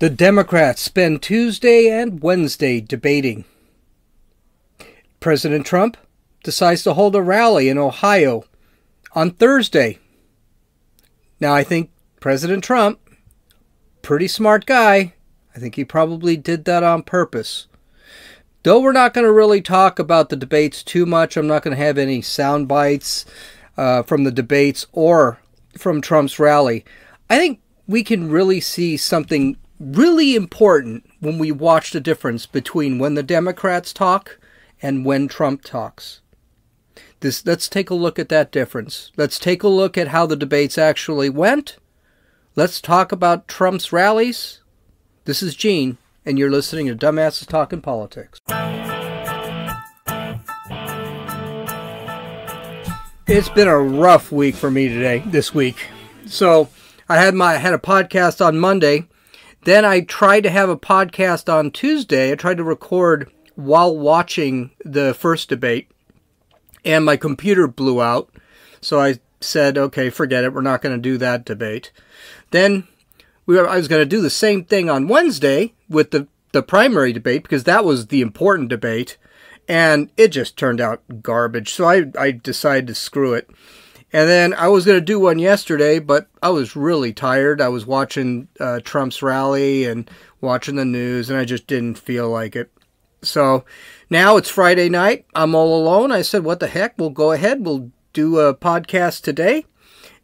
The Democrats spend Tuesday and Wednesday debating. President Trump decides to hold a rally in Ohio on Thursday. Now, I think President Trump, pretty smart guy, I think he probably did that on purpose. Though we're not going to really talk about the debates too much, I'm not going to have any sound bites from the debates or from Trump's rally. I think we can really see something really important when we watch the difference between when the Democrats talk and when Trump talks. Let's take a look at that difference. Let's take a look at how the debates actually went. Let's talk about Trump's rallies. This is Gene, and you're listening to Dumbasses Talking Politics. It's been a rough week for me this week. So I had a podcast on Monday. Then I tried to have a podcast on Tuesday. I tried to record while watching the first debate, and my computer blew out. So I said, okay, forget it. We're not going to do that debate. Then I was going to do the same thing on Wednesday with the primary debate, because that was the important debate, and it just turned out garbage. So I decided to screw it. And then I was going to do one yesterday, but I was really tired. I was watching Trump's rally and watching the news, and I just didn't feel like it. So now it's Friday night. I'm all alone. I said, what the heck? We'll go ahead. We'll do a podcast today.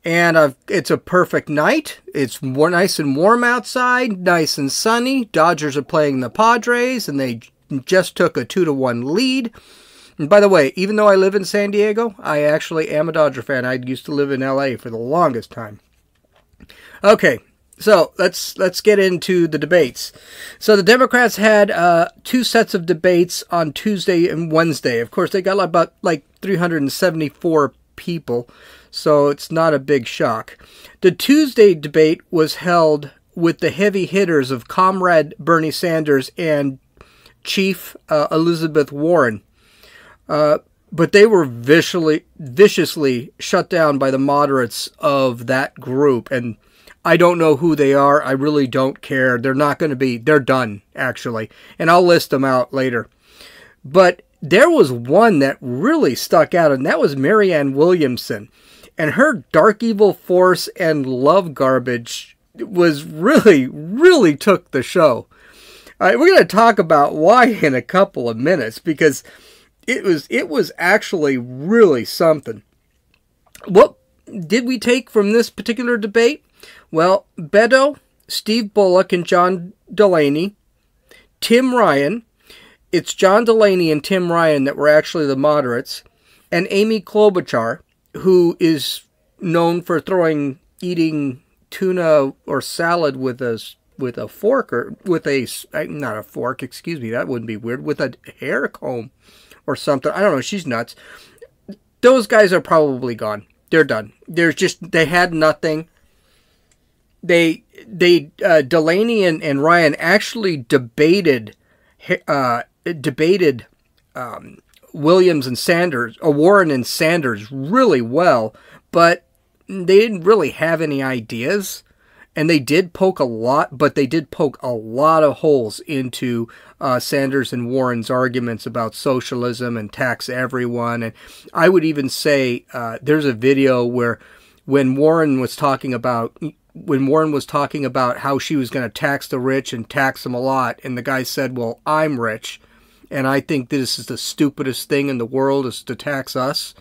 And it's a perfect night. It's nice and warm outside, nice and sunny. Dodgers are playing the Padres, and they just took a 2-1 lead. And by the way, even though I live in San Diego, I actually am a Dodger fan. I used to live in LA for the longest time. Okay, so let's get into the debates. So the Democrats had two sets of debates on Tuesday and Wednesday. Of course, they got about 374 people, so it's not a big shock. The Tuesday debate was held with the heavy hitters of Comrade Bernie Sanders and Chief Elizabeth Warren. But they were viciously shut down by the moderates of that group. And I don't know who they are. I really don't care. They're not going to be. They're done, actually. And I'll list them out later. But there was one that really stuck out, and that was Marianne Williamson. And her dark evil force and love garbage was really took the show. We're going to talk about why in a couple of minutes, because it was actually really something. What did we take from this particular debate? Well, Beto, Steve Bullock, and John Delaney, Tim Ryan. It's John Delaney and Tim Ryan that were actually the moderates, and Amy Klobuchar, who is known for eating tuna or salad with a fork, or with not a fork, excuse me, that wouldn't be weird, with a hair comb or something. I don't know. She's nuts. Those guys are probably gone. They're done. They had nothing. Delaney and Ryan actually debated Williams and Sanders, Warren and Sanders really well, but they didn't really have any ideas. And they did poke a lot of holes into Sanders and Warren's arguments about socialism and tax everyone. And I would even say there's a video where when Warren was talking about how she was going to tax the rich and tax them a lot, and the guy said, well, I'm rich, and I think this is the stupidest thing in the world is to tax us.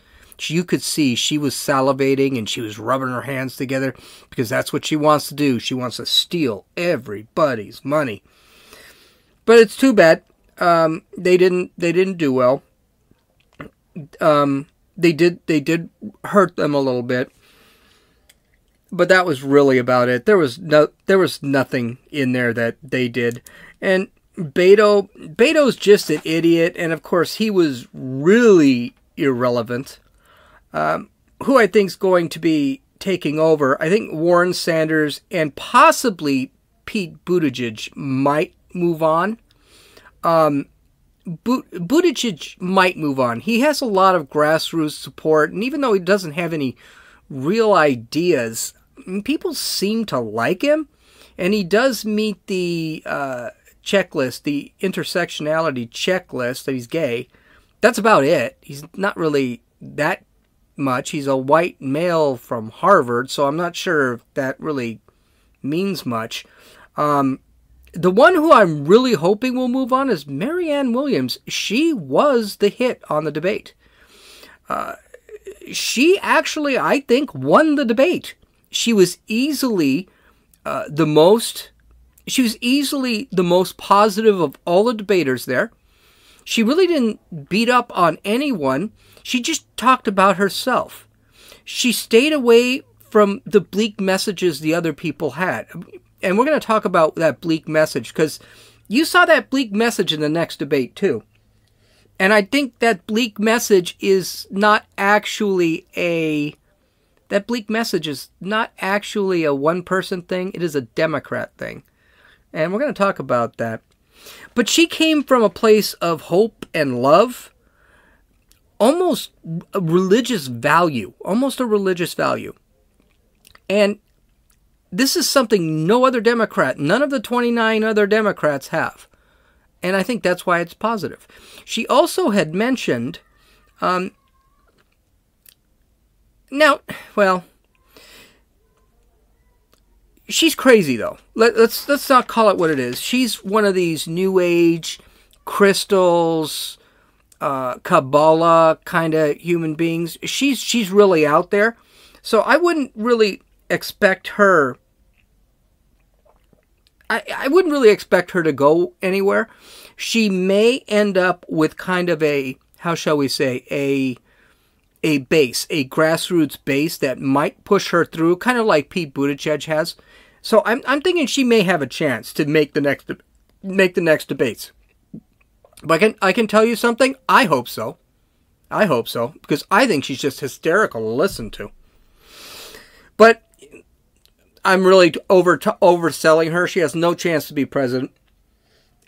You could see she was salivating and she was rubbing her hands together because that's what she wants to do. She wants to steal everybody's money. But it's too bad. They didn't do well. They did hurt them a little bit. But that was really about it. There was nothing in there that they did. And Beto's just an idiot, and of course he was really irrelevant. Who I think is going to be taking over, I think Warren, Sanders, and possibly Pete Buttigieg might move on. Buttigieg might move on. He has a lot of grassroots support, and even though he doesn't have any real ideas, people seem to like him. And he does meet the checklist, the intersectionality checklist, that he's gay. That's about it. He's not really that much. He's a white male from Harvard, so I'm not sure if that really means much. The one who I'm really hoping will move on is Marianne Williams. She was the hit on the debate. She actually, I think, won the debate. She was easily the most positive of all the debaters there. She really didn't beat up on anyone. She just talked about herself. She stayed away from the bleak messages the other people had. And we're going to talk about that bleak message, because you saw that bleak message in the next debate too. And I think that bleak message is not actually a one-person thing. It is a Democrat thing. And we're going to talk about that. But she came from a place of hope and love, almost a religious value. And this is something no other Democrat, none of the 29 other Democrats have. And I think that's why it's positive. She also had mentioned, she's crazy though. Let's not call it what it is. She's one of these new age crystals, Kabbalah kind of human beings. She's really out there. So I wouldn't really expect her. I wouldn't really expect her to go anywhere. She may end up with kind of a, how shall we say, a base, a grassroots base that might push her through, kind of like Pete Buttigieg has. So I'm thinking she may have a chance to make the next debates. But I can tell you something. I hope so, because I think she's just hysterical to listen to. But I'm really overselling her. She has no chance to be president.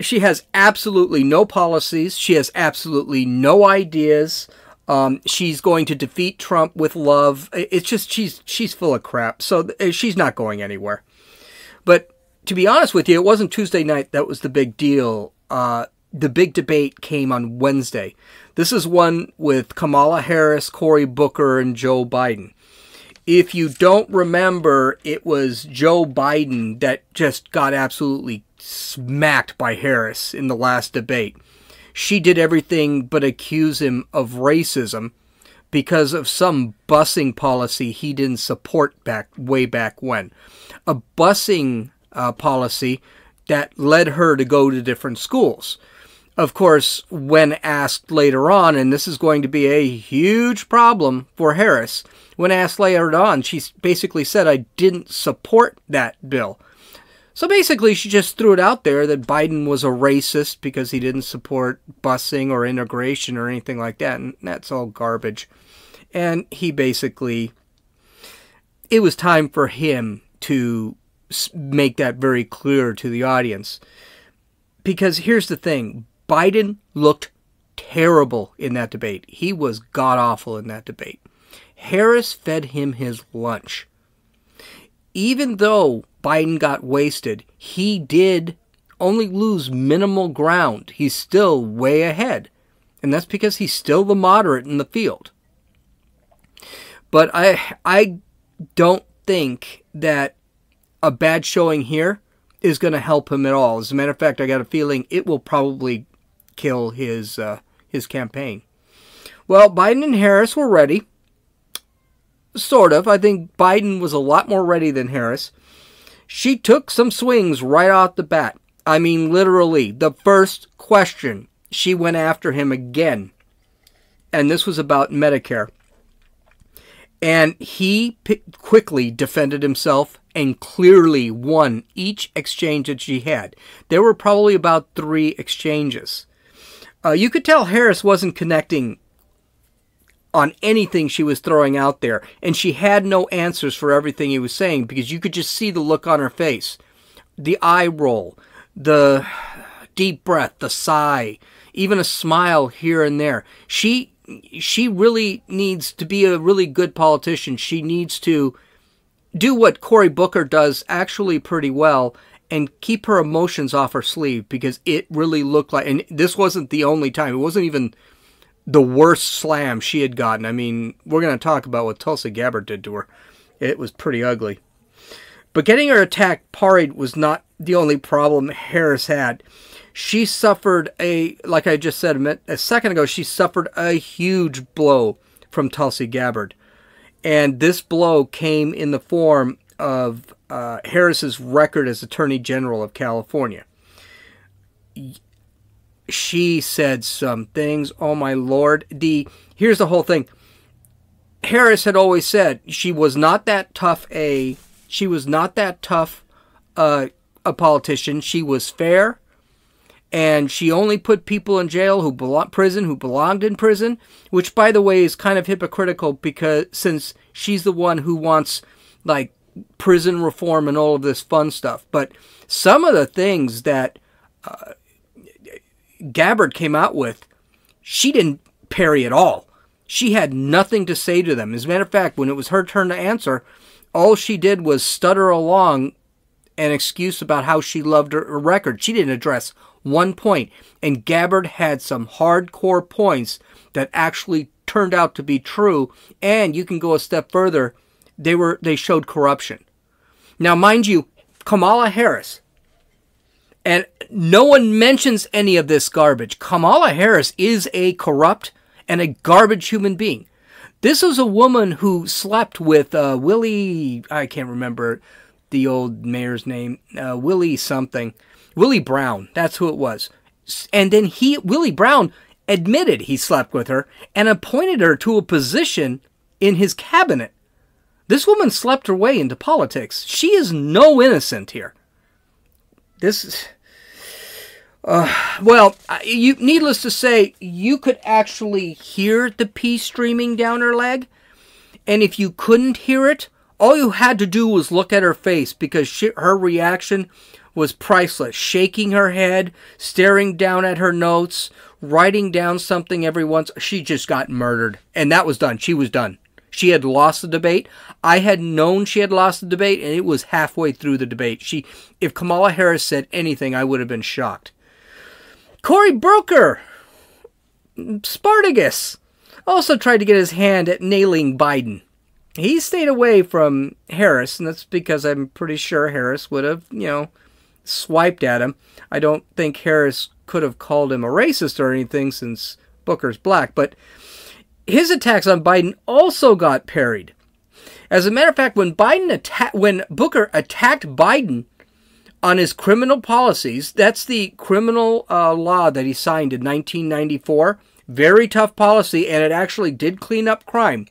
She has absolutely no policies. She has absolutely no ideas. She's going to defeat Trump with love. It's just she's full of crap. So she's not going anywhere. But to be honest with you, it wasn't Tuesday night that was the big deal. The big debate came on Wednesday. This is one with Kamala Harris, Cory Booker, and Joe Biden. If you don't remember, it was Joe Biden that just got absolutely smacked by Harris in the last debate. She did everything but accuse him of racism because of some busing policy he didn't support way back when. A busing policy that led her to go to different schools. Of course, when asked later on, and this is going to be a huge problem for Harris, when asked later on, she basically said, I didn't support that bill. So basically, she just threw it out there that Biden was a racist because he didn't support busing or integration or anything like that, and that's all garbage. And he basically, it was time for him to make that very clear to the audience. Because here's the thing, Biden looked terrible in that debate. He was god-awful in that debate. Harris fed him his lunch. Even though Biden got wasted, he did only lose minimal ground. He's still way ahead. And that's because he's still the moderate in the field. But I don't think that a bad showing here is going to help him at all. As a matter of fact, I got a feeling it will probably kill his campaign. Well, Biden and Harris were ready. Sort of. I think Biden was a lot more ready than Harris. She took some swings right off the bat. I mean, literally, the first question, she went after him again. And this was about Medicare. And he quickly defended himself and clearly won each exchange that she had. There were probably about 3 exchanges. You could tell Harris wasn't connecting on anything she was throwing out there. And she had no answers for everything he was saying because you could just see the look on her face. The eye roll, the deep breath, the sigh, even a smile here and there. She really needs to be a really good politician. She needs to do what Cory Booker does actually pretty well and keep her emotions off her sleeve, because it really looked like, and this wasn't the only time, it wasn't even the worst slam she had gotten. I mean, we're going to talk about what Tulsi Gabbard did to her. It was pretty ugly. But getting her attack parried was not the only problem Harris had. She suffered like I just said a second ago, she suffered a huge blow from Tulsi Gabbard. And this blow came in the form of Harris's record as Attorney General of California. She said some things, oh my Lord. Here's the whole thing. Harris had always said she was not that tough a politician. She was fair, and she only put people in jail who belonged in prison, which, by the way, is kind of hypocritical, because since she's the one who wants like prison reform and all of this fun stuff. But some of the things that Gabbard came out with, she didn't parry at all. She had nothing to say to them. As a matter of fact, when it was her turn to answer, all she did was stutter along an excuse about how she loved her record. She didn't address one point. And Gabbard had some hardcore points that actually turned out to be true. And you can go a step further. They showed corruption. Now, mind you, Kamala Harris, and no one mentions any of this garbage. Kamala Harris is a corrupt and a garbage human being. This was a woman who slept with Willie, I can't remember the old mayor's name, Willie something. Willie Brown, that's who it was. And then Willie Brown admitted he slept with her and appointed her to a position in his cabinet. This woman slept her way into politics. She is no innocent here. Needless to say, you could actually hear the pee streaming down her leg. And if you couldn't hear it, all you had to do was look at her face, because her reaction was priceless. Shaking her head, staring down at her notes, writing down something every once. She just got murdered. And that was done. She was done. She had lost the debate. I had known she had lost the debate, and it was halfway through the debate. If Kamala Harris said anything, I would have been shocked. Cory Booker, Spartacus, also tried to get his hand at nailing Biden. He stayed away from Harris, and that's because I'm pretty sure Harris would have, swiped at him. I don't think Harris could have called him a racist or anything, since Booker's black, but his attacks on Biden also got parried. As a matter of fact, when Booker attacked Biden on his criminal policies, that's the criminal law that he signed in 1994. Very tough policy, and it actually did clean up crime.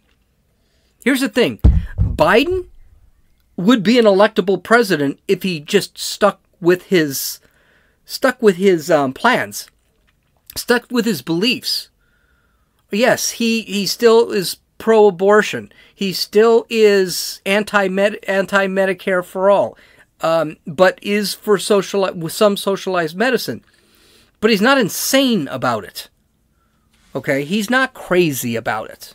Here's the thing. Biden would be an electable president if he just stuck with his plans, stuck with his beliefs. Yes, he still is pro-abortion. He still is anti-Medicare for all. But is for some socialized medicine. But he's not insane about it. Okay? He's not crazy about it.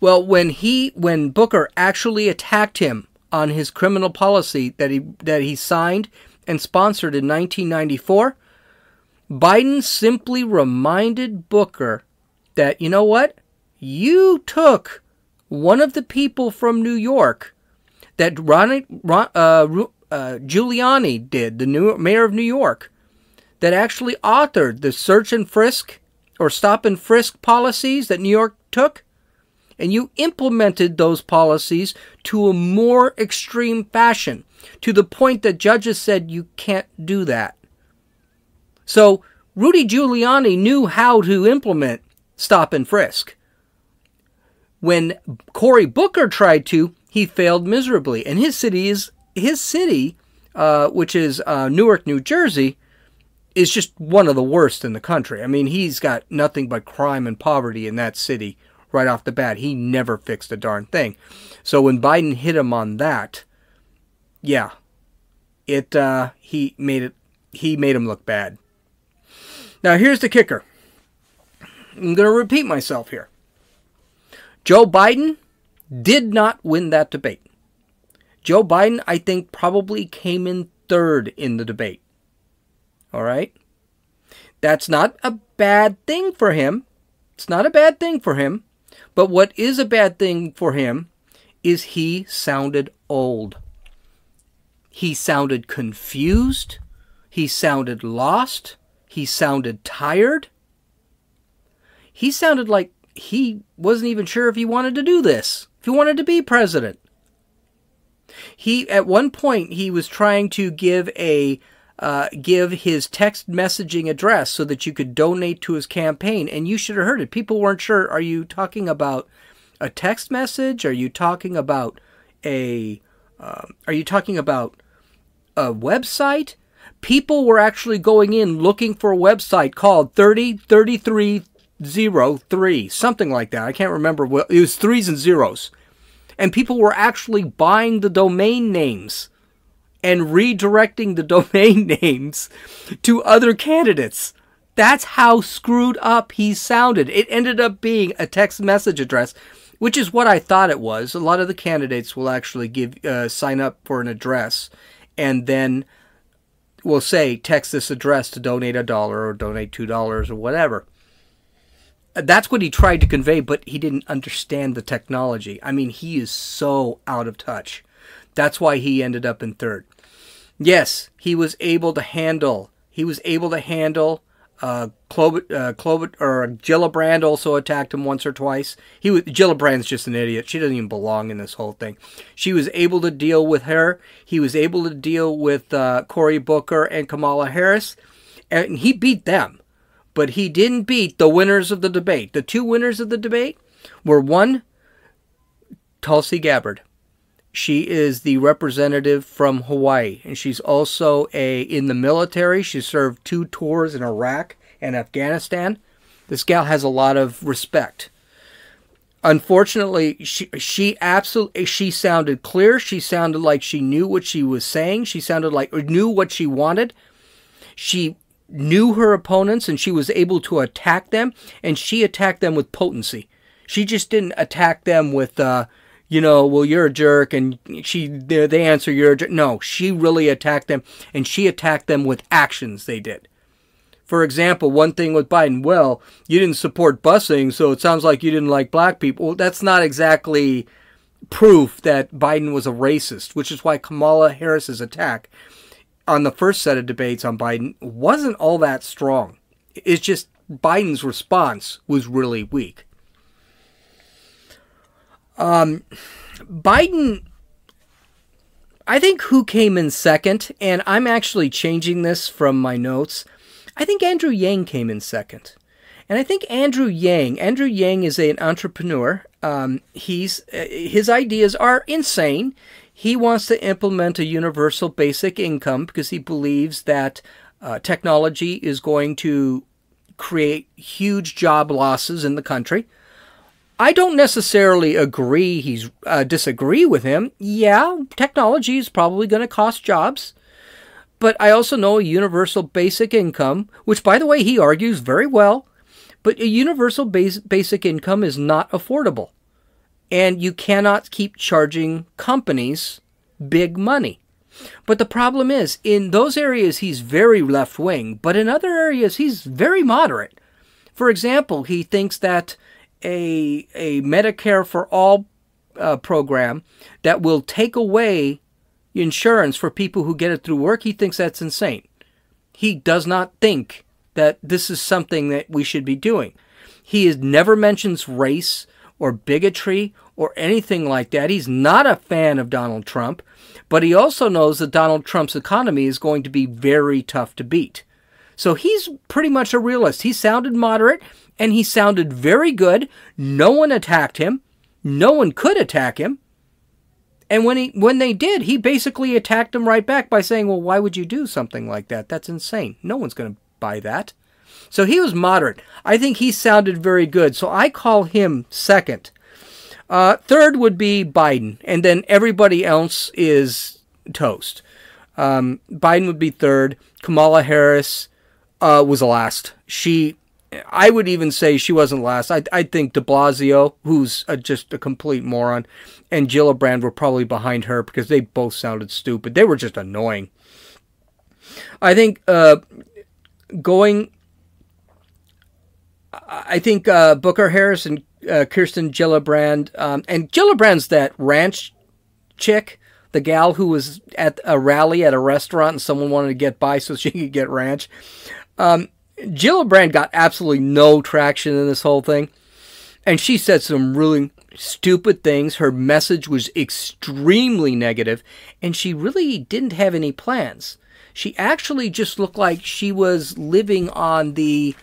Well, when Booker actually attacked him on his criminal policy that he signed and sponsored in 1994, Biden simply reminded Booker that, you know what? You took one of the people from New York that Giuliani did, the new mayor of New York, that actually authored the search and frisk or stop and frisk policies that New York took, and you implemented those policies to a more extreme fashion, to the point that judges said you can't do that. So Rudy Giuliani knew how to implement stop and frisk. When Cory Booker tried to, he failed miserably. And his city, which is Newark, New Jersey, is just one of the worst in the country. I mean, he's got nothing but crime and poverty in that city right off the bat. He never fixed a darn thing. So when Biden hit him on that, yeah, he made him look bad. Now here's the kicker. I'm going to repeat myself here. Joe Biden did not win that debate. Joe Biden, I think, probably came in third in the debate. All right? That's not a bad thing for him. It's not a bad thing for him. But what is a bad thing for him is he sounded old. He sounded confused. He sounded lost. He sounded tired. He sounded like he wasn't even sure if he wanted to do this, if he wanted to be president. At one point, he was trying to give his text messaging address so that you could donate to his campaign, and you should have heard it. People weren't sure. Are you talking about a text message? Are you talking about a website? People were actually going in looking for a website called 303303, something like that. I can't remember. It was threes and zeros. And people were actually buying the domain names and redirecting the domain names to other candidates. That's how screwed up he sounded. It ended up being a text message address, which is what I thought it was. A lot of the candidates will actually sign up for an address and then will say, text this address to donate $1 or donate $2 or whatever. That's what he tried to convey, but he didn't understand the technology. I mean, he is so out of touch. That's why he ended up in third. Yes, he was able to handle. Gillibrand also attacked him once or twice. Gillibrand's just an idiot. She doesn't even belong in this whole thing. She was able to deal with her. He was able to deal with Cory Booker and Kamala Harris, and he beat them. But he didn't beat the winners of the debate. The two winners of the debate were, one, Tulsi Gabbard. She is the representative from Hawaii, and she's also in the military. She served 2 tours in Iraq and Afghanistan. This gal has a lot of respect. Unfortunately, she sounded clear. She sounded like she knew what she was saying. She sounded like knew what she wanted. She knew her opponents, and she was able to attack them, and she attacked them with potency. She just didn't attack them with, well, you're a jerk, and they answer, you're a jerk. No, she really attacked them, and she attacked them with actions they did. For example, one thing with Biden, well, you didn't support busing, so it sounds like you didn't like black people. Well, that's not exactly proof that Biden was a racist, which is why Kamala Harris's attack on the first set of debates on Biden wasn't all that strong. It's just Biden's response was really weak. Biden, I think who came in second, and I'm actually changing this from my notes. I think Andrew Yang came in second. And I think Andrew Yang is an entrepreneur. His ideas are insane. He wants to implement a universal basic income because he believes that technology is going to create huge job losses in the country. I don't necessarily disagree with him. Yeah, technology is probably going to cost jobs. But I also know a universal basic income, which, by the way, he argues very well. But a universal basic income is not affordable. And you cannot keep charging companies big money. But the problem is, in those areas, he's very left-wing. But in other areas, he's very moderate. For example, he thinks that a Medicare for All program that will take away insurance for people who get it through work, he thinks that's insane. He does not think that this is something that we should be doing. He never mentions race or bigotry or anything like that. He's not a fan of Donald Trump, but he also knows that Donald Trump's economy is going to be very tough to beat. So he's pretty much a realist. He sounded moderate, and he sounded very good. No one attacked him. No one could attack him. And when they did, he basically attacked them right back by saying, well, why would you do something like that? That's insane. No one's going to buy that. So he was moderate. I think he sounded very good. So I call him second. Third would be Biden. And then everybody else is toast. Biden would be third. Kamala Harris was last. She I would even say she wasn't last. I think de Blasio, who's just a complete moron, and Gillibrand were probably behind her because they both sounded stupid. They were just annoying. I think Booker Harris and Kirsten Gillibrand, and Gillibrand's that ranch chick, the gal who was at a rally at a restaurant and someone wanted to get by so she could get ranch. Gillibrand got absolutely no traction in this whole thing, and she said some really stupid things. Her message was extremely negative, and she really didn't have any plans. She actually just looked like she was living on the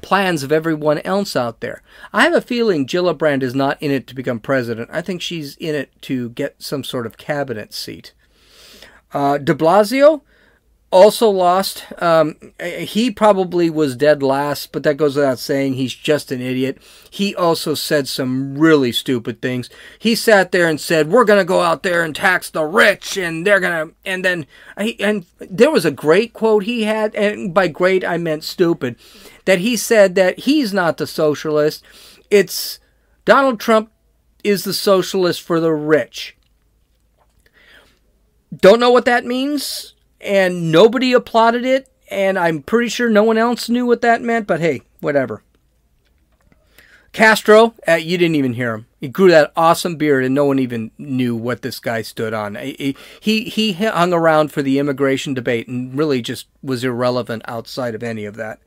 plans of everyone else out there. I have a feeling Gillibrand is not in it to become president. I think she's in it to get some sort of cabinet seat. De Blasio also lost. He probably was dead last, but that goes without saying. He's just an idiot. He also said some really stupid things. He sat there and said, we're going to go out there and tax the rich, and they're going to, and there was a great quote he had, and by great I meant stupid, that he said that he's not the socialist. It's Donald Trump is the socialist for the rich. Don't know what that means, and nobody applauded it, and I'm pretty sure no one else knew what that meant, but hey, whatever. Castro, you didn't even hear him. He grew that awesome beard, and no one even knew what this guy stood on. He hung around for the immigration debate and really just was irrelevant outside of any of that.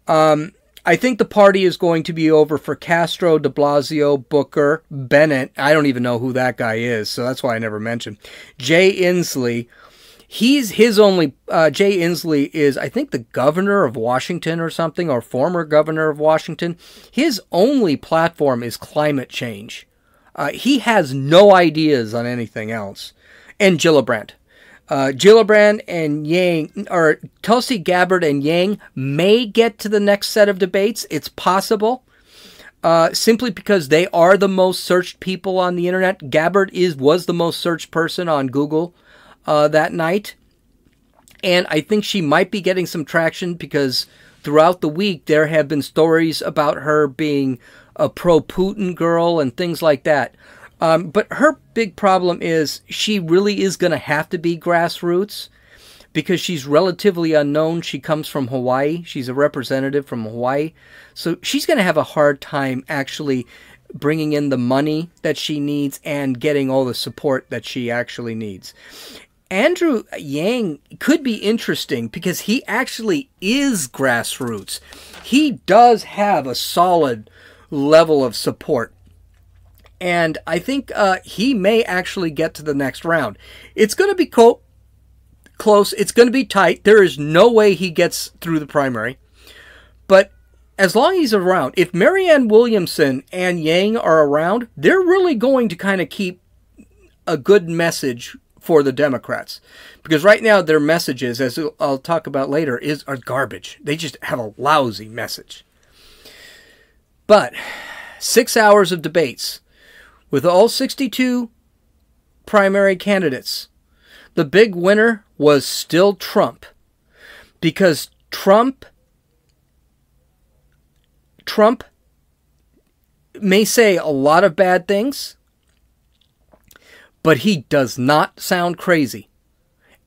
I think the party is going to be over for Castro, de Blasio, Booker, Bennett. I don't even know who that guy is, so that's why I never mentioned. Jay Inslee. Jay Inslee is, I think, the governor of Washington or something, or former governor of Washington. His only platform is climate change. He has no ideas on anything else. And Gillibrand. Gillibrand and Yang, or Tulsi Gabbard and Yang, may get to the next set of debates. It's possible. Simply because they are the most searched people on the internet. Gabbard was the most searched person on Google that night. And I think she might be getting some traction because throughout the week there have been stories about her being a pro-Putin girl and things like that. But her big problem is she really is going to have to be grassroots because she's relatively unknown. She comes from Hawaii. She's a representative from Hawaii. So she's going to have a hard time actually bringing in the money that she needs and getting all the support that she actually needs. Andrew Yang could be interesting because he actually is grassroots. He does have a solid level of support. And I think he may actually get to the next round. It's going to be close. It's going to be tight. There is no way he gets through the primary. But as long as he's around, if Marianne Williamson and Yang are around, they're really going to kind of keep a good message for the Democrats. Because right now their messages, as I'll talk about later, are garbage. They just have a lousy message. But 6 hours of debates with all 62 primary candidates. The big winner was still Trump. Because Trump may say a lot of bad things, but he does not sound crazy.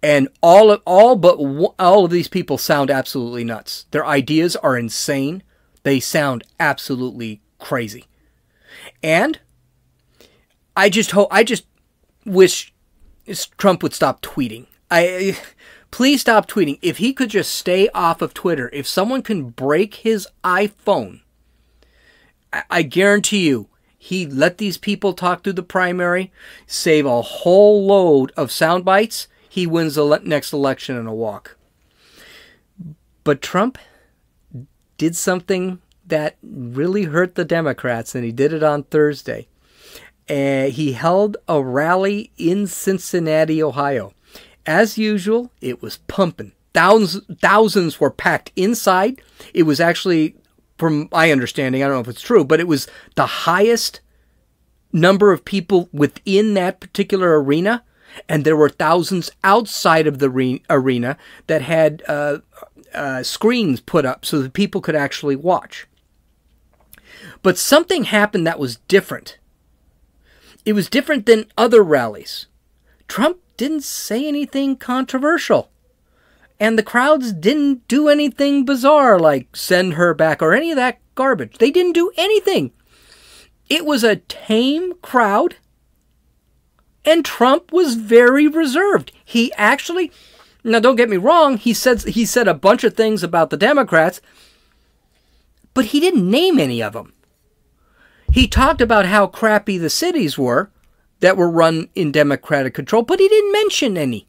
And all of these people sound absolutely nuts. Their ideas are insane. They sound absolutely crazy. And I just wish Trump would stop tweeting. Please stop tweeting. If he could just stay off of Twitter, if someone can break his iPhone, I guarantee you, he let these people talk through the primary, save a whole load of sound bites. He wins the next election in a walk. But Trump did something that really hurt the Democrats, and he did it on Thursday. He held a rally in Cincinnati, Ohio. As usual, it was pumping. Thousands were packed inside. It was actually, from my understanding, I don't know if it's true, but it was the highest number of people within that particular arena, and there were thousands outside of the arena that had screens put up so that people could actually watch. But something happened that was different. It was different than other rallies. Trump didn't say anything controversial. And the crowds didn't do anything bizarre like send her back or any of that garbage. They didn't do anything. It was a tame crowd. And Trump was very reserved. He actually, now don't get me wrong, he said a bunch of things about the Democrats, but he didn't name any of them. He talked about how crappy the cities were that were run in Democratic control, but he didn't mention any.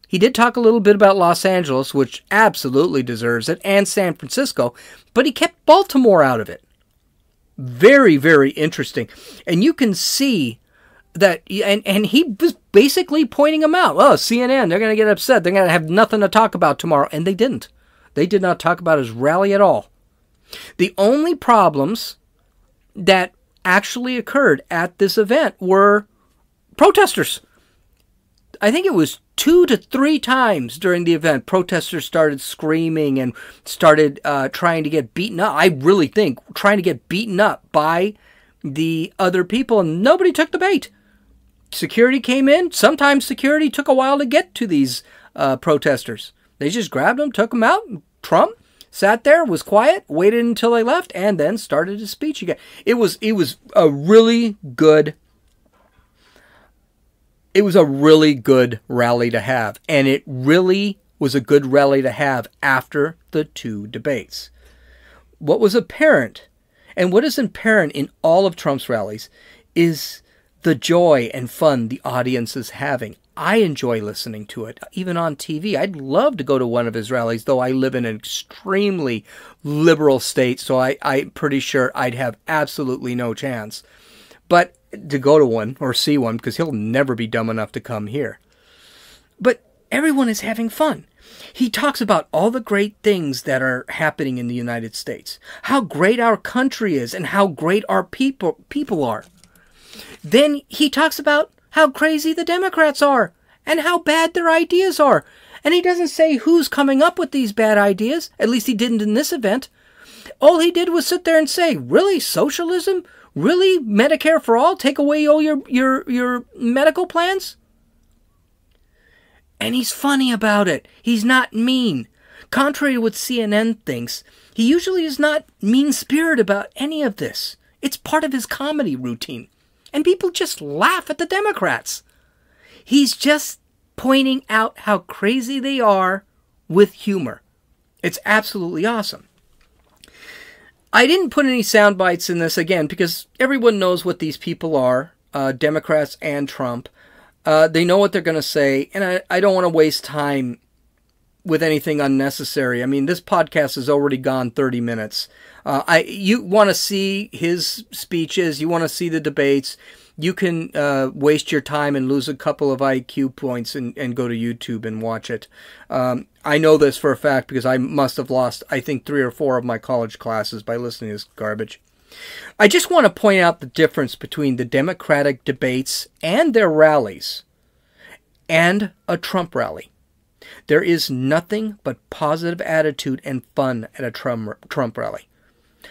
He did talk a little bit about Los Angeles, which absolutely deserves it, and San Francisco, but he kept Baltimore out of it. Very, very interesting. And you can see that, and he was basically pointing them out. Oh, CNN, they're going to get upset. They're going to have nothing to talk about tomorrow. And they didn't. They did not talk about his rally at all. The only problems that actually occurred at this event were protesters. I think it was 2 to 3 times during the event, protesters started screaming and started trying to get beaten up. I really think trying to get beaten up by the other people, and nobody took the bait. Security came in. Sometimes security took a while to get to these protesters. They just grabbed them, took them out. Trump sat there, was quiet, waited until they left, and then started his speech again. It was a really good. It was a really good rally to have, and it really was a good rally to have after the 2 debates. What was apparent, and what is apparent in all of Trump's rallies, is the joy and fun the audience is having. I enjoy listening to it, even on TV. I'd love to go to one of his rallies, though I live in an extremely liberal state, so I'm pretty sure I'd have absolutely no chance. But to go to one or see one, because he'll never be dumb enough to come here. But everyone is having fun. He talks about all the great things that are happening in the United States, how great our country is, and how great our people are. Then he talks about how crazy the Democrats are and how bad their ideas are. And he doesn't say who's coming up with these bad ideas. At least he didn't in this event. All he did was sit there and say, really, socialism? Really? Medicare for all? Take away all your medical plans? And he's funny about it. He's not mean. Contrary to what CNN thinks, he usually is not mean-spirited about any of this. It's part of his comedy routine. And people just laugh at the Democrats. He's just pointing out how crazy they are with humor. It's absolutely awesome. I didn't put any sound bites in this, again, because everyone knows what these people are, Democrats and Trump. They know what they're going to say, and I don't want to waste time with anything unnecessary. I mean, this podcast has already gone 30 minutes. You want to see his speeches, you want to see the debates, you can waste your time and lose a couple of IQ points and go to YouTube and watch it. I know this for a fact because I must have lost, I think, 3 or 4 of my college classes by listening to this garbage. I just want to point out the difference between the Democratic debates and their rallies and a Trump rally. There is nothing but positive attitude and fun at a Trump rally.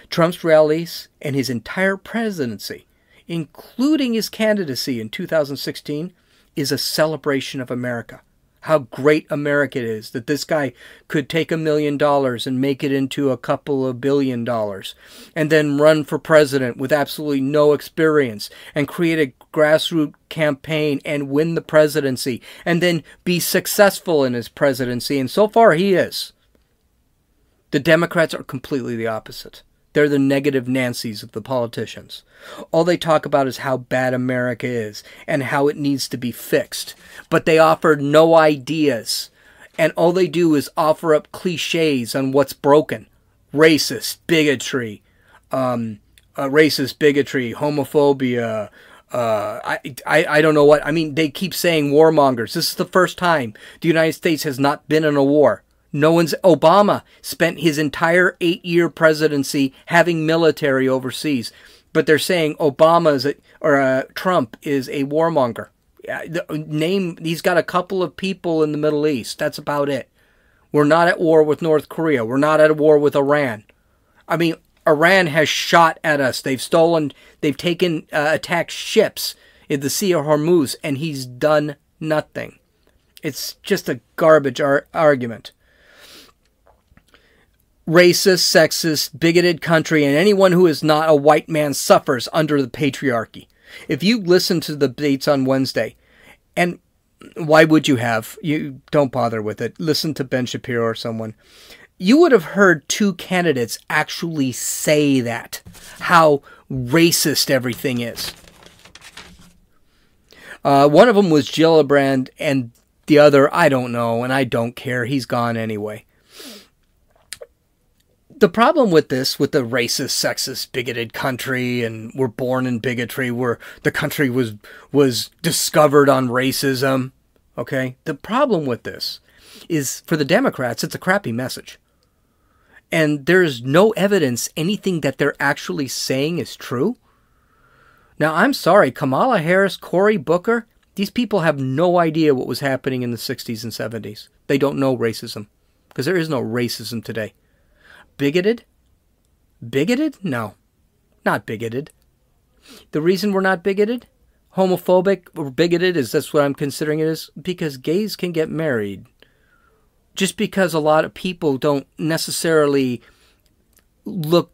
Trump's rallies and his entire presidency, including his candidacy in 2016, is a celebration of America. How great America is, that this guy could take $1 million and make it into a couple of $1 billion, and then run for president with absolutely no experience, and create a grassroots campaign and win the presidency, and then be successful in his presidency, and so far he is. The Democrats are completely the opposite. They're the negative Nancys of the politicians. All they talk about is how bad America is and how it needs to be fixed. But they offer no ideas. And all they do is offer up cliches on what's broken. Racist bigotry, homophobia. I don't know what. I mean, they keep saying warmongers. This is the first time the United States has not been in a war. Obama spent his entire 8-year presidency having military overseas, but they're saying Trump is a warmonger. He's got a couple of people in the Middle East. That's about it. We're not at war with North Korea. We're not at war with Iran. I mean, Iran has shot at us. They've taken attacked ships in the Sea of Hormuz, and he's done nothing. It's just a garbage argument. Racist, sexist, bigoted country, and anyone who is not a white man suffers under the patriarchy. If you listen to the debates on Wednesday, and why would you have? You don't bother with it. Listen to Ben Shapiro or someone. You would have heard two candidates actually say that, how racist everything is. One of them was Gillibrand, and the other, I don't know, and I don't care. He's gone anyway. The problem with this, with the racist, sexist, bigoted country, and we're born in bigotry, where the country was discovered on racism, okay? The problem with this is, for the Democrats, it's a crappy message. And there's no evidence anything that they're actually saying is true. Now, I'm sorry, Kamala Harris, Cory Booker, these people have no idea what was happening in the 60s and 70s. They don't know racism, because there is no racism today. Bigoted? Bigoted? No, not bigoted. The reason we're not bigoted, homophobic or bigoted, is that's what I'm considering it is, because gays can get married. Just because a lot of people don't necessarily look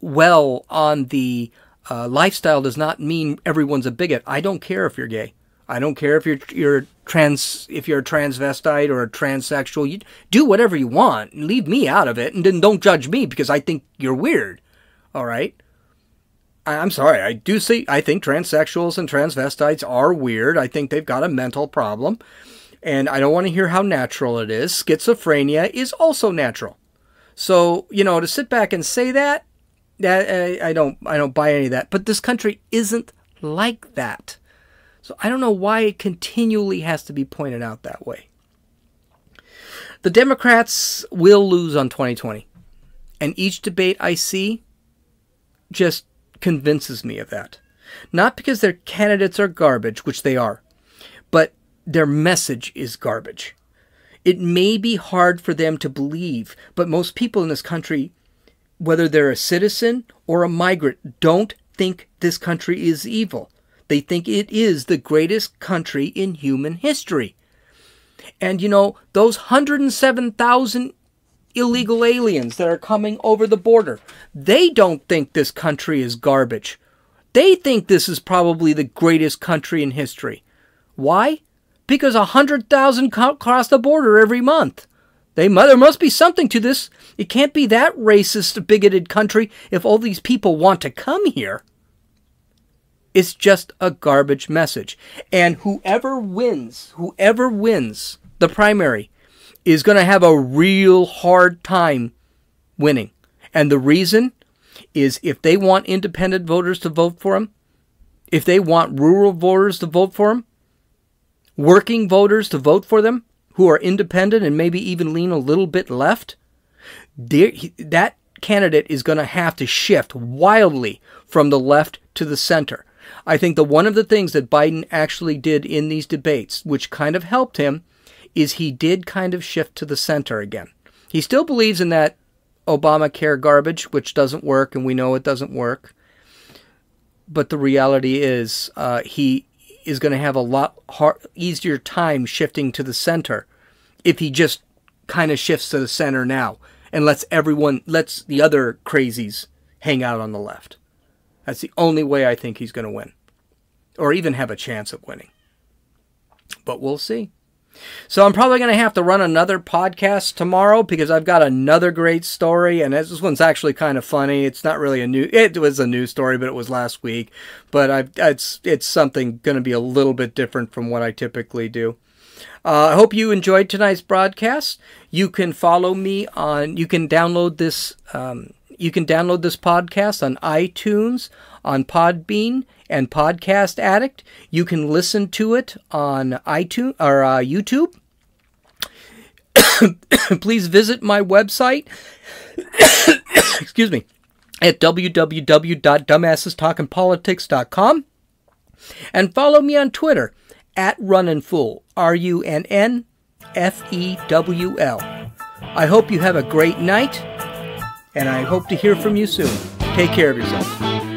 well on the lifestyle does not mean everyone's a bigot. I don't care if you're gay. I don't care if you're a transvestite or a transsexual. You do whatever you want. Leave me out of it, and then don't judge me because I think you're weird. All right? I'm sorry. I think transsexuals and transvestites are weird. I think they've got a mental problem, and I don't want to hear how natural it is. Schizophrenia is also natural. So, to sit back and say that I don't buy any of that. But this country isn't like that. So I don't know why it continually has to be pointed out that way. The Democrats will lose on 2020. And each debate I see just convinces me of that. Not because their candidates are garbage, which they are, but their message is garbage. It may be hard for them to believe, but most people in this country, whether they're a citizen or a migrant, don't think this country is evil. They think it is the greatest country in human history. And those 107,000 illegal aliens that are coming over the border, they don't think this country is garbage. They think this is probably the greatest country in history. Why? Because 100,000 cross the border every month. There must be something to this. It can't be that racist, bigoted country if all these people want to come here. It's just a garbage message. And whoever wins the primary is going to have a real hard time winning. And the reason is, if they want independent voters to vote for them, if they want rural voters to vote for them, working voters to vote for them, who are independent and maybe even lean a little bit left, that candidate is going to have to shift wildly from the left to the center. I think one of the things that Biden actually did in these debates, which kind of helped him, is he did kind of shift to the center again. He still believes in that Obamacare garbage, which doesn't work, and we know it doesn't work. But the reality is he is going to have a lot easier time shifting to the center if he just kind of shifts to the center now and lets the other crazies hang out on the left. That's the only way I think he's going to win, or even have a chance of winning. But we'll see. So I'm probably going to have to run another podcast tomorrow because I've got another great story, and this one's actually kind of funny. It's not really it was a news story, but it was last week. But it's something going to be a little bit different from what I typically do. I hope you enjoyed tonight's broadcast. You can follow me you can download this podcast on iTunes, on Podbean, and Podcast Addict. You can listen to it on iTunes or YouTube. Please visit my website, excuse me, at www.dumbassestalkingpolitics.com, and follow me on Twitter at RunninFool, RUNNFEWL. I hope you have a great night, and I hope to hear from you soon. Take care of yourself.